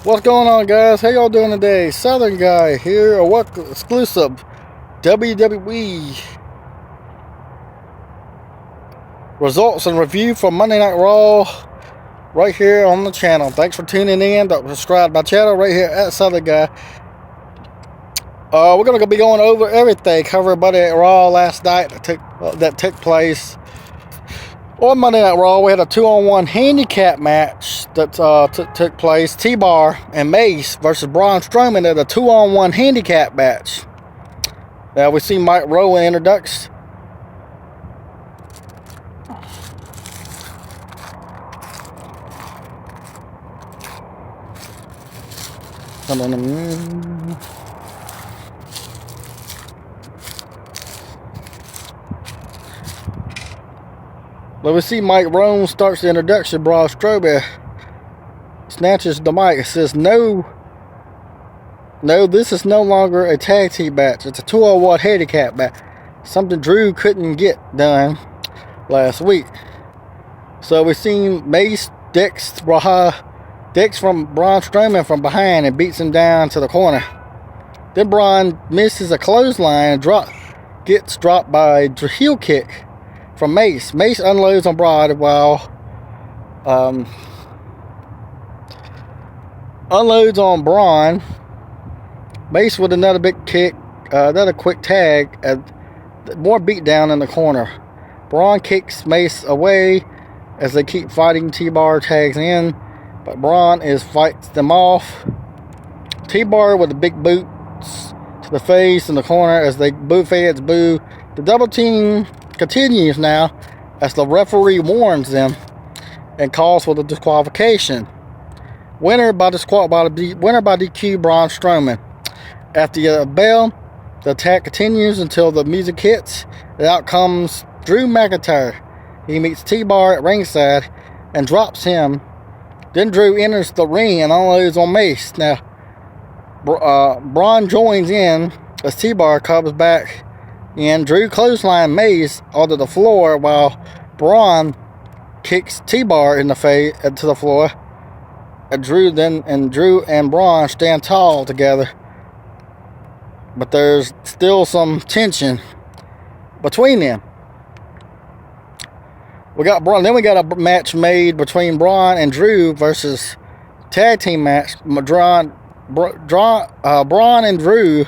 What's going on, guys? How y'all doing today? Southern Guy here, a work exclusive WWE results and review for Monday Night Raw right here on the channel. Thanks for tuning in. Subscribe to my channel right here at Southern Guy. We're gonna be going over everything, cover Monday Night Raw last night that took place. On Monday Night Raw, we had a 2-on-1 handicap match that took place. T-Bar and Mace versus Braun Strowman at a 2-on-1 handicap match. Now we see Mike Rowe introduced. But we see Mike Rowe starts the introduction. Braun Strowman snatches the mic. It says, no, this is no longer a tag team match. It's a 2-on-1 handicap match. Something Drew couldn't get done last week. So we seen Mace dicks from Braun Strowman from behind and beats him down to the corner. Then Braun misses a clothesline and gets dropped by a heel kick from Mace. Mace unloads on Braun while unloads on Braun. Mace with another big kick, another quick tag, more beat down in the corner. Braun kicks Mace away as they keep fighting. T-Bar tags in, but Braun fights them off. T-Bar with the big boots to the face in the corner as fans boo. The double team continues now as the referee warns them and calls for the disqualification. Winner by DQ, Braun Strowman. After the bell, the attack continues until the music hits. And out comes Drew McIntyre. He meets T-Bar at ringside and drops him. Then Drew enters the ring and unloads on Mace. Now, Braun joins in as T-Bar comes back. And Drew clothesline Mace onto the floor while Braun kicks T-Bar in the face to the floor. And Drew and Braun stand tall together, but there's still some tension between them. We got a match made between Braun and Drew versus tag team match. Braun and Drew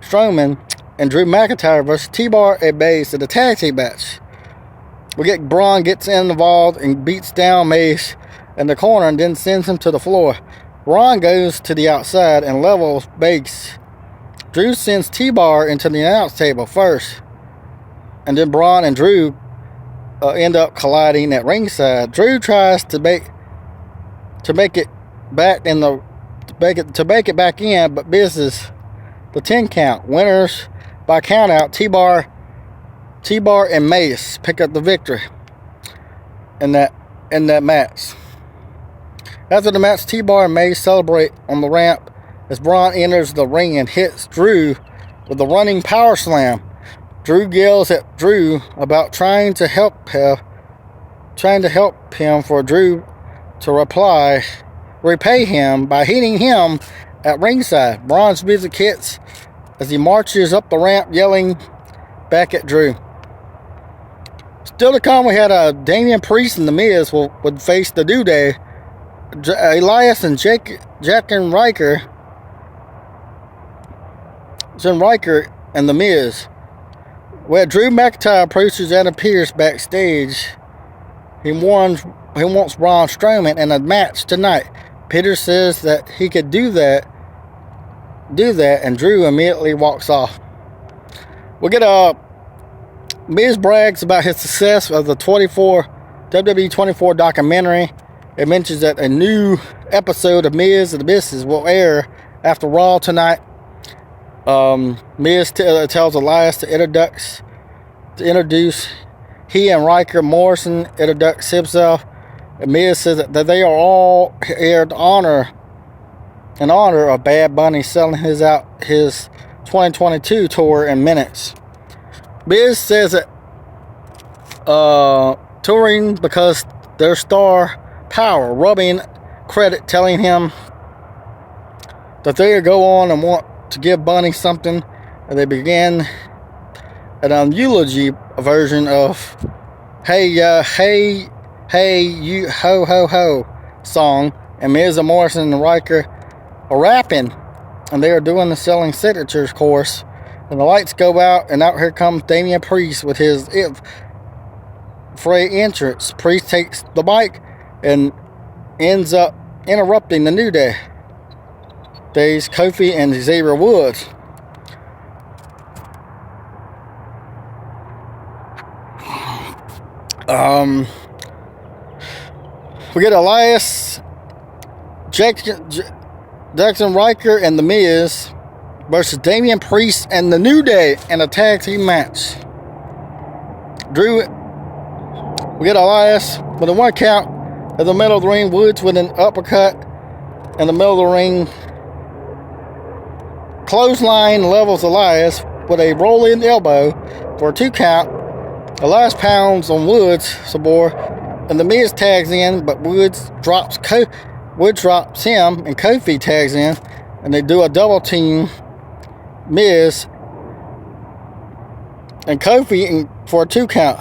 Strowman and Drew McIntyre versus T-Bar and Mace in the tag team match. Braun gets involved and beats down Mace in the corner and then sends him to the floor. Braun goes to the outside and levels Mace. Drew sends T-Bar into the announce table first, and then Braun and Drew end up colliding at ringside. Drew tries to make it back in, but misses the 10 count. Winners by count out, T-Bar and Mace pick up the victory in that match. After the match, T-Bar and Mace celebrate on the ramp as Braun enters the ring and hits Drew with a running power slam. Drew yells at Drew about trying to help him for Drew to repay him by hitting him at ringside. Braun's music hits as he marches up the ramp yelling back at Drew. Still to come, we had Damien Priest and The Miz would face the New Day, Elias and jaxson Ryker and The Miz. Where Drew McIntyre approaches and appears backstage, he wants Braun Strowman in a match tonight. Peter says that he could do that, and Drew immediately walks off. We get Miz brags about his success of the WWE 24 documentary. It mentions that a new episode of Miz and the Misses will air after Raw tonight. Miz tells Elias to introduce he and Ryker Morrison introduce himself. And Miz says that they are all here in honor of Bad Bunny selling his 2022 tour in minutes. Miz says that touring because their star power, rubbing credit, telling him that they go on and want to give Bunny something, and they begin an eulogy version of hey you ho ho ho song, and Miz and Morrison and Ryker are rapping, and they are doing the selling signatures course, and the lights go out, and out here comes Damian Priest with his fray entrance. Priest takes the mic and ends up interrupting the New Day. Days Kofi and Xavier Woods. We get Elias, Jaxson, Ryker, and The Miz versus Damian Priest and the New Day in a tag team match. We get Elias with a 1 count in the middle of the ring. Woods with an uppercut in the middle of the ring. Clothesline levels Elias with a rolling elbow for a 2 count. Elias pounds on Woods some more, and the Miz tags in, but Woods drops him, and Kofi tags in, and they do a double team. Miz and Kofi for a 2 count.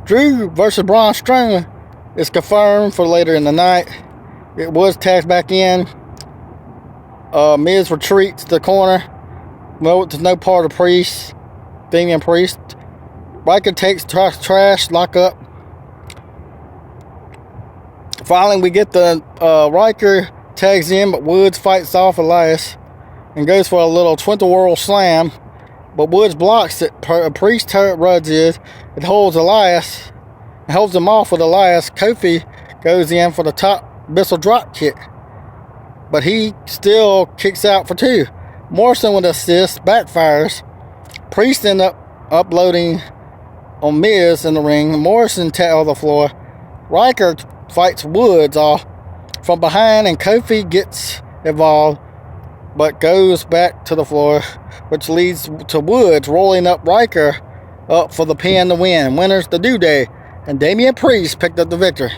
Drew versus Braun Strowman is confirmed for later in the night. It was tagged back in. Miz retreats to the corner. No, there's no part of Priest. Damian Priest. Ryker takes trash, lock up. Finally, we get the Ryker tags in, but Woods fights off Elias and goes for a little Twin-World Slam. But Woods blocks it. Priest runs it. It holds Elias. It holds him off with Elias. Kofi goes in for the top missile drop kick, but he still kicks out for 2. Morrison with assist backfires. Priest ends up uploading on Miz in the ring. Morrison tails the floor. Ryker fights Woods off from behind, and Kofi gets involved but goes back to the floor, which leads to Woods rolling up Ryker up for the pin to win. Winners the New Day, and Damian Priest picked up the victory.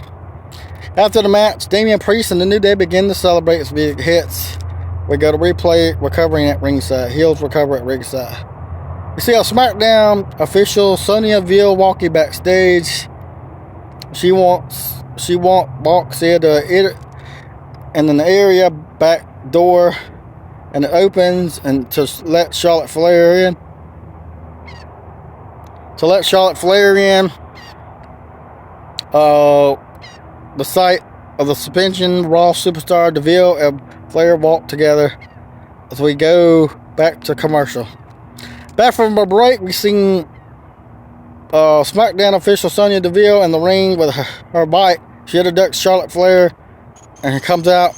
After the match, Damian Priest and the New Day begin to celebrate as big hits. We go to replay, recovering at ringside. Heels recover at ringside. We see a SmackDown official, Sonya Deville, walking backstage. She walks into and in the area back door, and it opens and to let Charlotte Flair in. The site of the suspension, Raw superstar Deville and Flair walk together as we go back to commercial. Back from a break, we seen SmackDown official Sonya Deville in the ring with her bike. She introduced Charlotte Flair, and it comes out,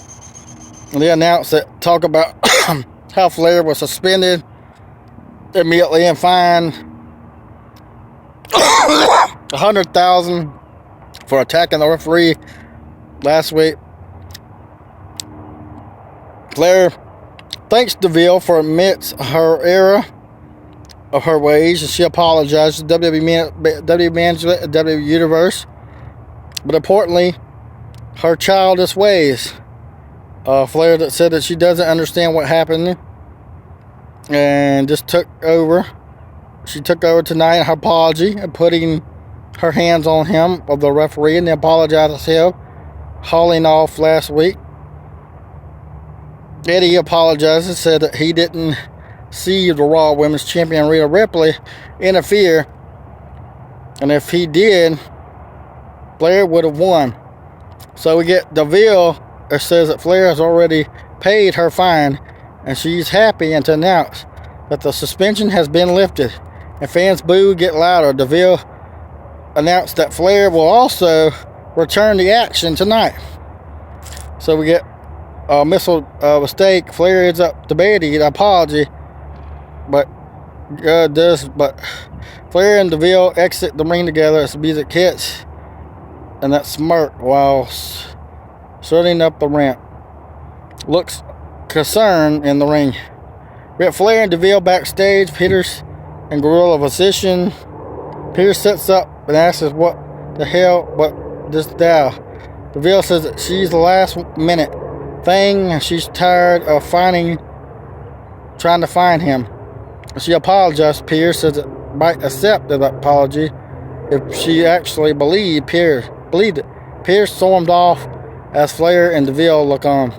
and they announce that, talk about how Flair was suspended immediately and fined $100,000 for attacking the referee last week. Flair thanks Deville for admits her error of her ways, and she apologized to WWE management, WWE Universe, but importantly, her childish ways. Flair that said that she doesn't understand what happened, and just took over. She took over tonight, her apology, and putting her hands on him, of the referee, and they apologized to him, hauling off last week. Eddie apologized and said that he didn't see the Raw Women's Champion Rhea Ripley interfere, and if he did, Flair would have won. So we get Deville that says that Flair has already paid her fine, and she's happy, and to announce that the suspension has been lifted, and fans boo, get louder. Deville announced that Flair will also return the action tonight. So we get a mistake. Flair ends up debating an apology, but Flair and Deville exit the ring together as the music hits, and that smirk while starting up the ramp looks concerned in the ring. We have Flair and Deville backstage. Peters and Gorilla position. Peters sets up and asks what the hell, what this Deville says that she's the last minute thing, and she's tired of trying to find him. She apologized to Pierce, says it might accept the apology if she actually believed it. Pierce stormed off as Flair and DeVille look on.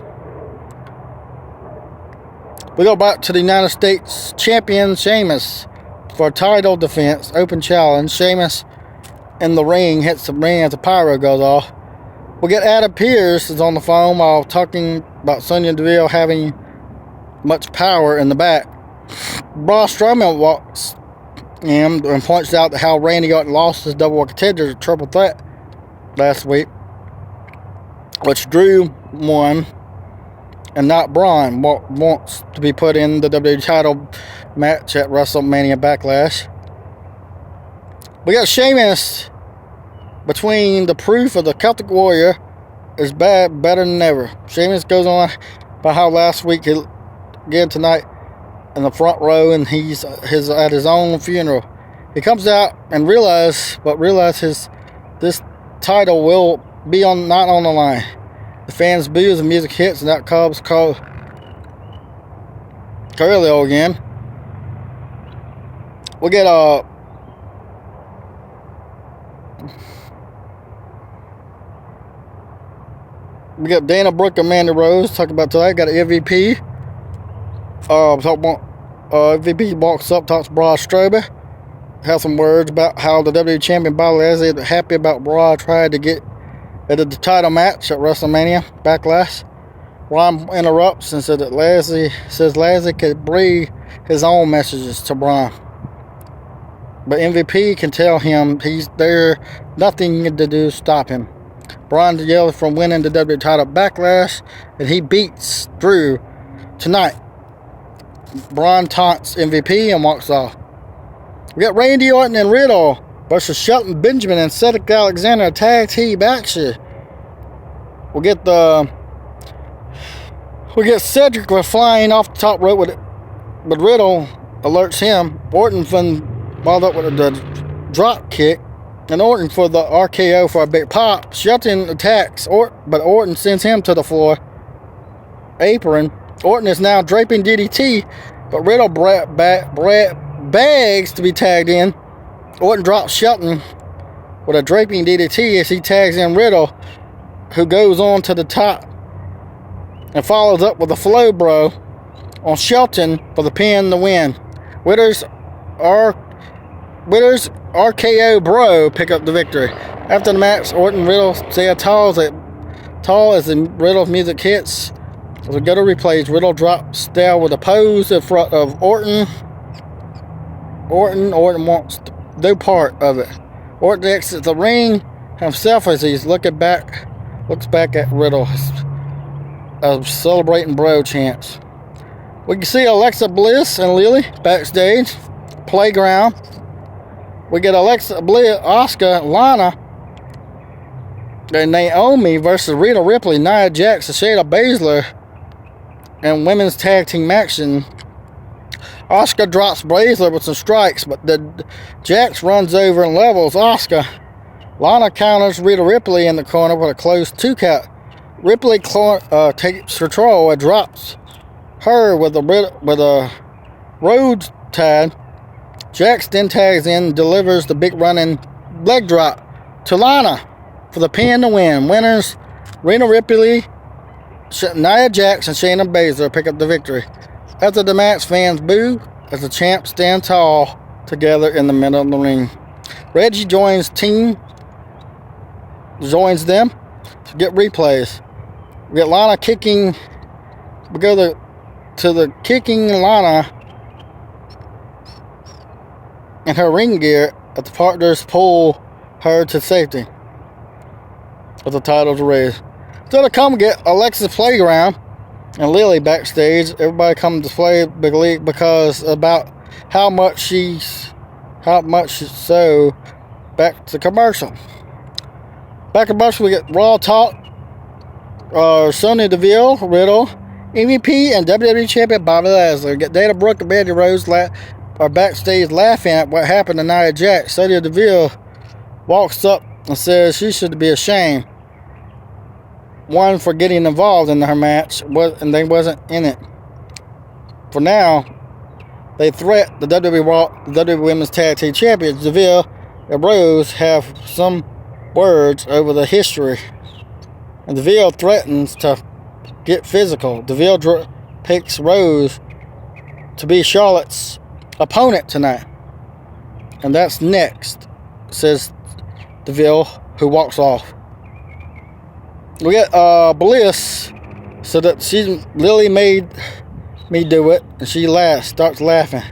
We go back to the United States champion Sheamus for a title defense, open challenge. Sheamus in the ring hits the ring as the pyro goes off. We get Adam Pearce is on the phone while talking about Sonya Deville having much power in the back. Braun Strowman walks in and points out how Randy Orton lost his double contender triple threat last week, which Drew won and not Braun wants to be put in the WWE title match at WrestleMania Backlash. We got Sheamus between the proof of the Celtic Warrior is better than ever. Sheamus goes on about how last week, again tonight, in the front row, and he's at his own funeral. He comes out and realizes this title will be not on the line. The fans boo as the music hits, and out comes Carrillo again. We get Dana Brooke and Mandy Rose talk about tonight. Got an MVP. MVP walks up, talks to Braun Strowman. Has some words about how the WWE champion Bobby Lashley is happy about Braun trying to get into the title match at WrestleMania Backlash. Braun interrupts and says that Lashley could breathe his own messages to Braun, but MVP can tell him he's there, nothing to do to stop him. Braun yells from winning the WWE title Backlash, and he beats Drew tonight. Braun taunts MVP and walks off. We got Randy Orton and Riddle versus Shelton Benjamin and Cedric Alexander tag team action. We get Cedric flying off the top rope but Riddle alerts him. Orton followed up with the drop kick, and Orton for the RKO for a big pop. Shelton attacks, but Orton sends him to the floor apron. Orton is now draping DDT, but Riddle begs to be tagged in. Orton drops Shelton with a draping DDT as he tags in Riddle, who goes on to the top and follows up with a flow bro on Shelton for the pin to win. Winners RKO bro pick up the victory. After the match, Orton and Riddle say how tall as the Riddle music hits. As we go to replays, Riddle drops down with a pose in front of Orton. Orton wants no part of it. Orton exits the ring himself as he looks back at Riddle. Celebrating bro chants. We can see Alexa Bliss and Lily backstage. Playground. We get Alexa Bliss, Asuka, Lana, and Naomi versus Rhea Ripley, Nia Jax, and Shayna Baszler, and women's tag team action. Asuka drops Baszler with some strikes, but the Jax runs over and levels Asuka. Lana counters Rhea Ripley in the corner with a close 2 count. Ripley takes control and drops her with a Rhodes tag. Jax then tags in and delivers the big running leg drop to Lana for the pin to win. Winners Rhea Ripley, Nia Jax, and Shayna Baszler pick up the victory. After the match, fans boo as the champs stand tall together in the middle of the ring. Reggie joins them to get replays. We get Lana kicking. We go to the kicking Lana and her ring gear as the partners pull her to safety with the title to raise. So to come get Alexa's Playground and Lily backstage. Everybody come to play Big League because about how much so. Back to commercial. Back to commercial, we get Raw Talk. Sonya Deville, Riddle, MVP, and WWE Champion Bobby Lashley. Get Dana Brooke and Mandy Rose are backstage laughing at what happened to Nia Jax. Sonya Deville walks up and says she should be ashamed. one for getting involved in her match, and they wasn't in it. For now, they threat the WWE Women's Tag Team Champions, DeVille and Rose, have some words over the history. And DeVille threatens to get physical. DeVille picks Rose to be Charlotte's opponent tonight. And that's next, says DeVille, who walks off. We got Bliss, so that Lily made me do it, and she starts laughing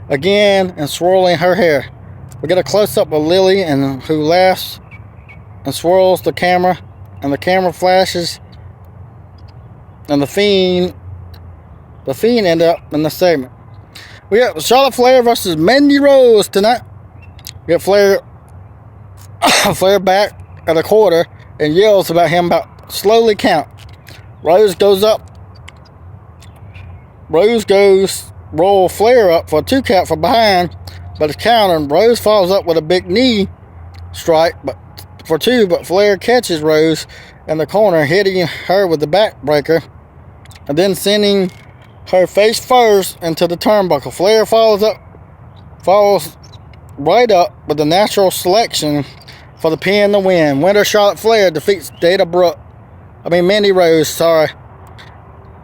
again and swirling her hair. We get a close-up of Lily, and who laughs and swirls the camera, and the camera flashes, and the Fiend end up in the segment. We got Charlotte Flair versus Mandy Rose tonight. We got Flair back at a quarter and yells about him about slowly count. Rose goes roll Flair up for a 2 count from behind, but it's countered. Rose follows up with a big knee strike for 2, but Flair catches Rose in the corner, hitting her with the backbreaker and then sending her face first into the turnbuckle. Flair follows right up with the natural selection for the pin to win. Winner Charlotte Flair defeats Mandy Rose,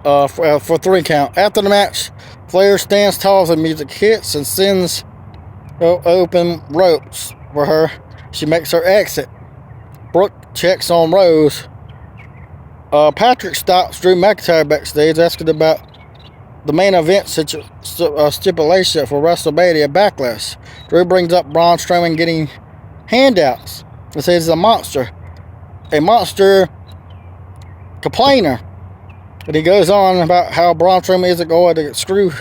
for 3 count. After the match, Flair stands tall as the music hits and sends open ropes for her. She makes her exit. Brooke checks on Rose. Patrick stops Drew McIntyre backstage, asking about the main event stipulation for WrestleMania Backlash. Drew brings up Braun Strowman getting handouts and says he's a monster complainer. And he goes on about how Braun Strowman isn't going to screw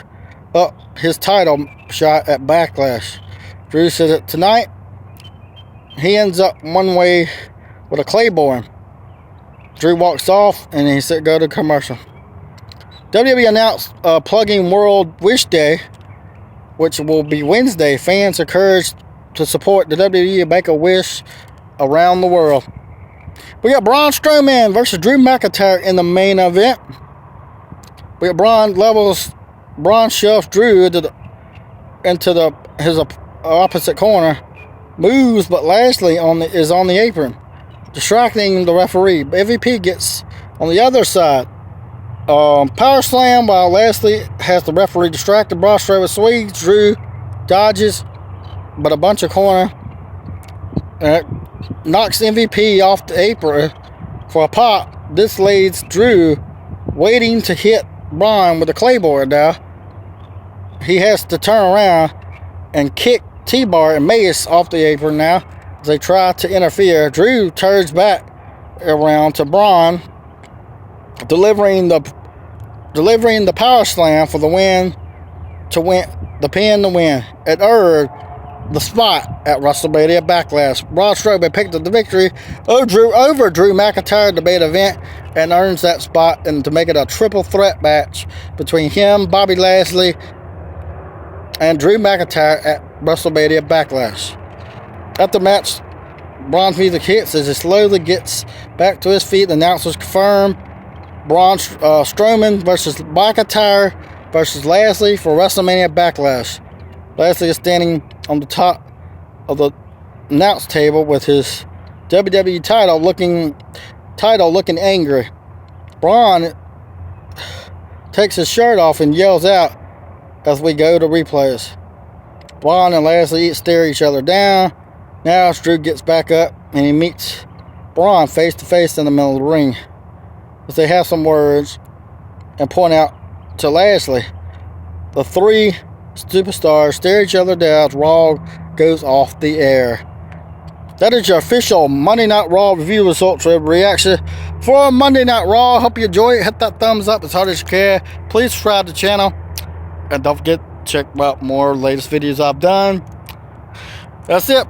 up his title shot at Backlash. Drew says that tonight he ends up one way with a Claymore. Drew walks off and he said go to commercial. WWE announced Plugging World Wish Day, which will be Wednesday. Fans encouraged to support the WWE and make a wish around the world. We got Braun Strowman versus Drew McIntyre in the main event. We got Braun shoves Drew into his opposite corner, moves, but Lashley is on the apron, distracting the referee. MVP gets on the other side. Power slam while Lashley has the referee distracted. Braun Strowman swings, Drew dodges, but a bunch of corner knocks MVP off the apron for a pop. This leads Drew waiting to hit Braun with a Claymore. Now he has to turn around and kick T-Bar and Mace off the apron now as they try to interfere. Drew turns back around to Braun, delivering the power slam for the pin to win. It earned the spot at WrestleMania Backlash. Braun Strowman picked up the victory over Drew McIntyre in the main event and earns that spot, and to make it a triple threat match between him, Bobby Lashley, and Drew McIntyre at WrestleMania Backlash. After the match, Braun's music hits as he slowly gets back to his feet. The announcers confirm Braun Strowman versus McIntyre versus Lashley for WrestleMania Backlash. Lashley is standing on the top of the announce table with his WWE title looking angry. Braun takes his shirt off and yells out as we go to replays. Braun and Lashley stare each other down. Now Drew gets back up and he meets Braun face to face in the middle of the ring as they have some words and point out to Lashley. The 3 superstars stare each other down as Raw goes off the air. That is your official Monday Night Raw review results reaction for Monday Night Raw. Hope you enjoy it. Hit that thumbs up as hard as you can. Please subscribe to the channel. And don't forget to check out more latest videos I've done. That's it.